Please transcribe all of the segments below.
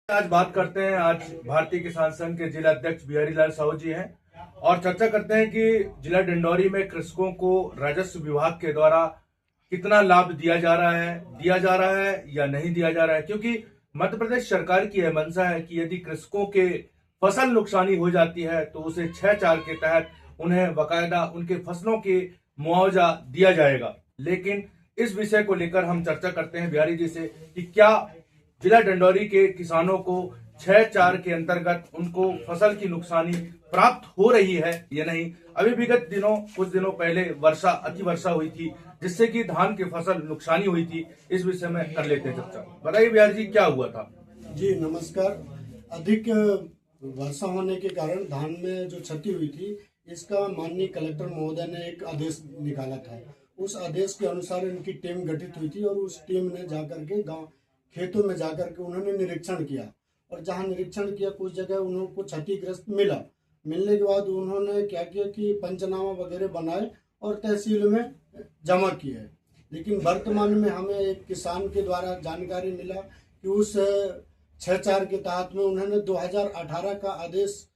आज बात करते हैं। आज भारतीय किसान संघ के जिला अध्यक्ष बिहारी लाल साहू जी हैं और चर्चा करते हैं कि जिला डिंडौरी में कृषकों को राजस्व विभाग के द्वारा कितना लाभ दिया जा रहा है या नहीं दिया जा रहा है। क्योंकि मध्य प्रदेश सरकार की यह मंशा है कि यदि कृषकों के फसल नुकसानी हो जाती है तो उसे 6(4) के तहत उन्हें बकायदा उनके फसलों के मुआवजा दिया जाएगा। लेकिन इस विषय को लेकर हम चर्चा करते हैं बिहारी जी से कि क्या जिला डिंडौरी के किसानों को 6(4) के अंतर्गत उनको फसल की नुकसानी प्राप्त हो रही है या नहीं। अभी विगत दिनों कुछ दिनों पहले अति वर्षा हुई थी जिससे कि धान की फसल नुकसानी हुई थी। इस विषय में कर लेते हैं चर्चा। बताइए बिहारी जी क्या हुआ था। जी नमस्कार। अधिक वर्षा होने के कारण धान में जो क्षति हुई थी इसका माननीय कलेक्टर महोदय ने एक आदेश निकाला था। उस आदेश के अनुसार इनकी टीम गठित हुई थी और उस टीम ने जाकर के गांव खेतों में जाकर के उन्होंने निरीक्षण किया और जहां निरीक्षण किया कुछ जगह उनको क्षतिग्रस्त मिलने के बाद उन्होंने क्या किया कि पंचनामा वगैरह बनाए और तहसील में जमा किए। लेकिन वर्तमान में हमें एक किसान के द्वारा जानकारी मिला कि उस 6(4) के तहत में उन्होंने 2018 का आदेश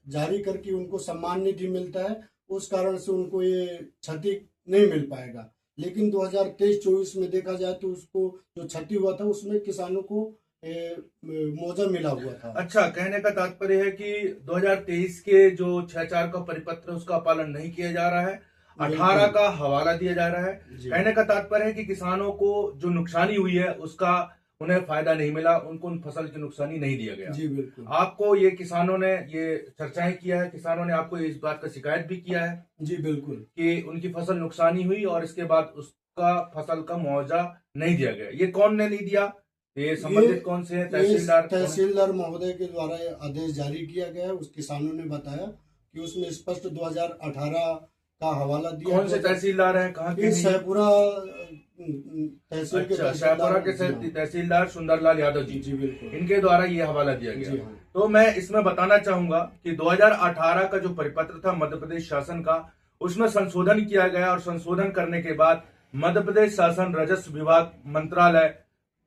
जारी करके उनको सम्मान निधि मिलता है। उस कारण से उनको ये क्षति नहीं मिल पाएगा। लेकिन 2023-24 में देखा जाए तो उसको जो क्षति हुआ था उसमें किसानों को मुआवजा मिला हुआ था। अच्छा, कहने का तात्पर्य है कि 2023 के जो 6(4) का परिपत्र उसका पालन नहीं किया जा रहा है, 18 का हवाला दिया जा रहा है। कहने का तात्पर्य है कि किसानों को जो नुकसानी हुई है उसका उन्हें फायदा नहीं मिला, उनको उन फसल की नुकसानी नहीं दिया गया। जी बिल्कुल। आपको ये किसानों ने ये चर्चाएं किया है, किसानों ने आपको इस बात का शिकायत भी किया है। जी बिल्कुल। कि उनकी फसल नुकसानी हुई और इसके बाद उसका फसल का मुआवजा नहीं दिया गया। ये कौन ने नहीं दिया? ये संबंधित कौन से हैं? तहसीलदार महोदय के द्वारा आदेश जारी किया गया है। उस किसानों ने बताया कि उसमें स्पष्ट 2018 का हवाला दिया। कौन से तहसीलदार हैं? कहाँ के? शाहपुरा तहसील के शाहपुरा के तहसीलदार सुंदरलाल यादव जी। जी बिल्कुल। इनके द्वारा ये हवाला दिया गया। हाँ। तो मैं इसमें बताना चाहूंगा कि 2018 का जो परिपत्र था मध्य प्रदेश शासन का, उसमें संशोधन किया गया और संशोधन करने के बाद मध्य प्रदेश शासन राजस्व विभाग मंत्रालय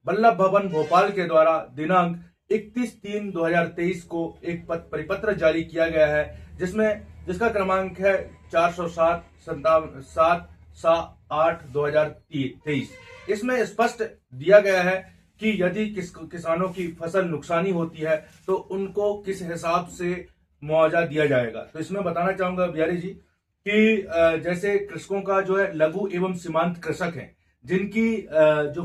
वल्लभ भवन भोपाल के द्वारा दिनांक 31/3/2023 को एक परिपत्र जारी किया गया है जिसका क्रमांक है 407/7/8/2023। इसमें स्पष्ट दिया गया है कि यदि किसानों की फसल नुकसानी होती है तो उनको किस हिसाब से मुआवजा दिया जाएगा। तो इसमें बताना चाहूंगा बिहारी जी कि जैसे कृषकों का जो है लघु एवं सीमांत कृषक हैं जिनकी जो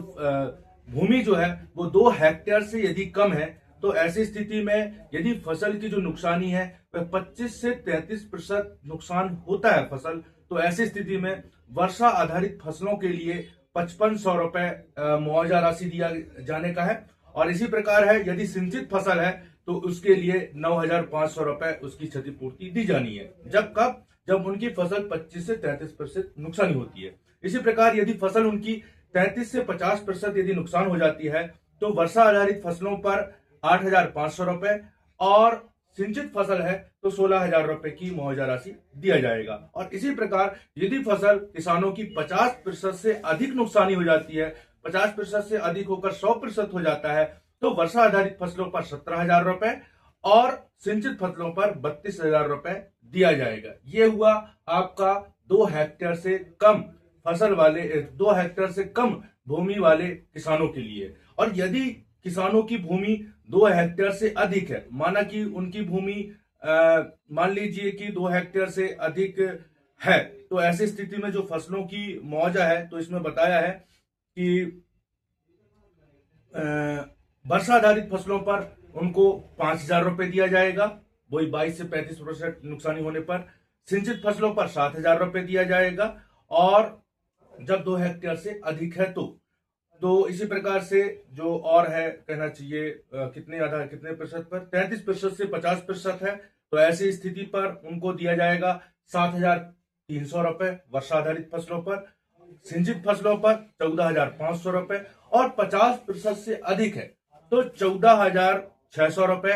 भूमि जो है वो 2 हेक्टेयर से यदि कम है तो ऐसी स्थिति में यदि फसल की जो नुकसानी है वह 25 से 33% नुकसान होता है फसल, तो ऐसी स्थिति में वर्षा आधारित फसलों के लिए 5500 रुपए मुआवजा राशि दिया जाने का है। और इसी प्रकार है यदि सिंचित फसल है तो उसके लिए 9500 रुपए उसकी क्षतिपूर्ति दी जानी है। जब उनकी फसल 25 से 33% नुकसानी होती है। इसी प्रकार यदि फसल उनकी 33 से 50% यदि नुकसान हो जाती है तो वर्षा आधारित फसलों पर 8500 रुपए और सिंचित फसल है तो 16000 रुपए की मुआवजा राशि दिया जाएगा। और इसी प्रकार यदि फसल किसानों की 50% से अधिक नुकसानी हो जाती है, 50% से अधिक होकर 100% हो जाता है तो वर्षा आधारित फसलों पर 17000 रुपए और सिंचित फसलों पर 32000 रुपए दिया जाएगा। ये हुआ आपका 2 हेक्टेयर से कम फसल वाले 2 हेक्टेयर से कम भूमि वाले किसानों के लिए। और यदि किसानों की भूमि 2 हेक्टेयर से अधिक है, माना कि उनकी भूमि मान लीजिए कि 2 हेक्टेयर से अधिक है, तो ऐसी स्थिति में जो फसलों की मुआवजा है तो इसमें बताया है कि वर्षा आधारित फसलों पर उनको 5000 रुपए दिया जाएगा, वही 22 से 35% नुकसानी होने पर। सिंचित फसलों पर 7000 रुपए दिया जाएगा और जब 2 हेक्टेयर से अधिक है तो इसी प्रकार से जो और है कहना चाहिए कितने प्रतिशत पर 33% से 50% है तो ऐसी स्थिति पर उनको दिया जाएगा 7300 रुपए वर्षा आधारित फसलों पर, सिंचित फसलों पर 14500 रुपए और 50% से अधिक है तो 14600 रुपए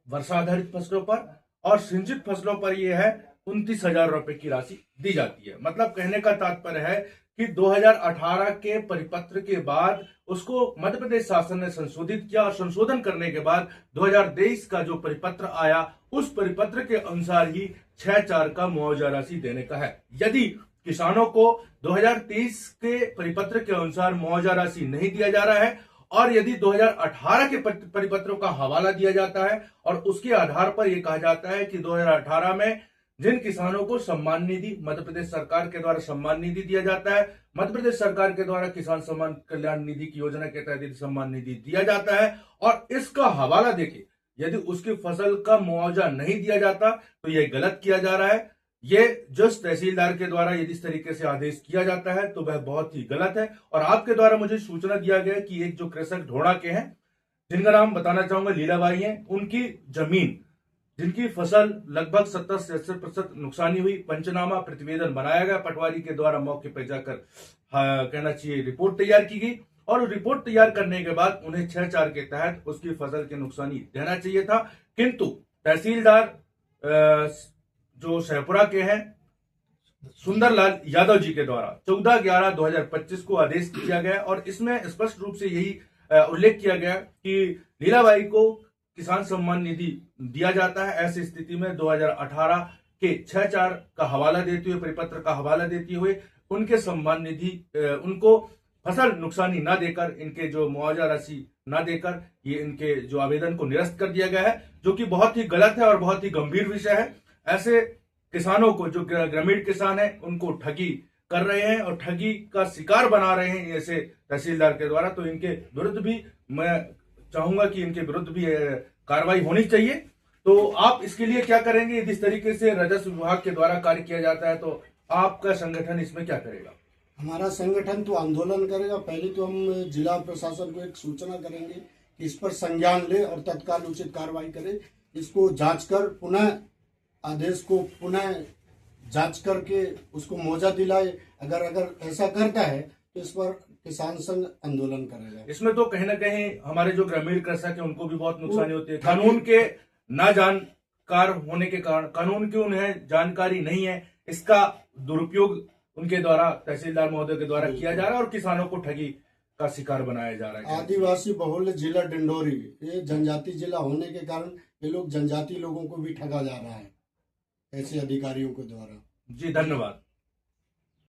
वर्षा आधारित फसलों पर और सिंचित फसलों पर यह है 29000 रुपए की राशि दी जाती है। मतलब कहने का तात्पर्य है कि 2018 के परिपत्र के बाद उसको मध्य प्रदेश शासन ने संशोधित किया और संशोधन करने के बाद 2023 का जो परिपत्र आया उस परिपत्र के अनुसार ही 6/4 का मुआवजा राशि देने का है। यदि किसानों को 2023 के परिपत्र के अनुसार मुआवजा राशि नहीं दिया जा रहा है और यदि 2018 के परिपत्रों का हवाला दिया जाता है और उसके आधार पर यह कहा जाता है कि 2018 में जिन किसानों को सम्मान निधि मध्य प्रदेश सरकार के द्वारा सम्मान निधि दिया जाता है, मध्य प्रदेश सरकार के द्वारा किसान सम्मान कल्याण निधि की योजना के तहत सम्मान निधि दिया जाता है और इसका हवाला देके यदि उसकी फसल का मुआवजा नहीं दिया जाता तो यह गलत किया जा रहा है। ये जस्ट तहसीलदार के द्वारा यदि इस तरीके से आदेश किया जाता है तो वह बहुत ही गलत है। और आपके द्वारा मुझे सूचना दिया गया कि एक जो कृषक ढोड़ा के हैं जिनका नाम बताना चाहूंगा लीलाबाई हैं, उनकी जमीन जिनकी फसल लगभग 70 से 80% नुकसानी हुई, पंचनामा प्रतिवेदन बनाया गया, पटवारी के द्वारा मौके पर जाकर कहना चाहिए रिपोर्ट तैयार की गई और रिपोर्ट तैयार करने के बाद उन्हें 6/4 के तहत उसकी फसल की नुकसानी देना चाहिए था। किंतु तहसीलदार जो शहपुरा के हैं सुंदरलाल यादव जी के द्वारा 14/11/2025 को आदेश दिया गया और इसमें स्पष्ट रूप से यही उल्लेख किया गया कि लीलाबाई को किसान सम्मान निधि दिया जाता है। ऐसी स्थिति में 2018 के 6/4 का हवाला देते हुए, परिपत्र का हवाला देते हुए उनके सम्मान निधि उनको फसल नुकसानी ना देकर, इनके जो मुआवजा राशि ना देकर ये इनके जो आवेदन को निरस्त कर दिया गया है, जो कि बहुत ही गलत है और बहुत ही गंभीर विषय है। ऐसे किसानों को जो ग्रामीण किसान है उनको ठगी कर रहे हैं और ठगी का शिकार बना रहे हैं ऐसे तहसीलदार के द्वारा, तो इनके विरुद्ध भी मैं चाहूंगा कि इनके विरुद्ध भी कार्रवाई होनी चाहिए। तो आप इसके लिए क्या करेंगे? यदि इस तरीके से राजस्व विभाग के द्वारा कार्य किया जाता है तो आपका संगठन इसमें क्या करेगा? हमारा संगठन तो आंदोलन करेगा। पहले तो हम जिला प्रशासन को एक सूचना करेंगे कि इस पर संज्ञान ले और तत्काल उचित कार्रवाई करे। इसको जांच कर पुनः आदेश को पुनः जांच करके उसको मुआवजा दिलाए। अगर ऐसा करता है तो इस पर किसान संघ आंदोलन करेगा। इसमें तो कहीं ना कहीं हमारे जो ग्रामीण कृषक है उनको भी बहुत नुकसानी होती है। कानून के ना जानकार होने के कारण, कानून की उन्हें जानकारी नहीं है, इसका दुरुपयोग उनके द्वारा तहसीलदार महोदय के द्वारा किया जा रहा है और किसानों को ठगी का शिकार बनाया जा रहा है। आदिवासी बहुल्य जिला डिंडोरी, ये जनजाति जिला होने के कारण ये लोग जनजाति लोगों को भी ठगा जा रहा है ऐसे अधिकारियों के द्वारा। जी धन्यवाद।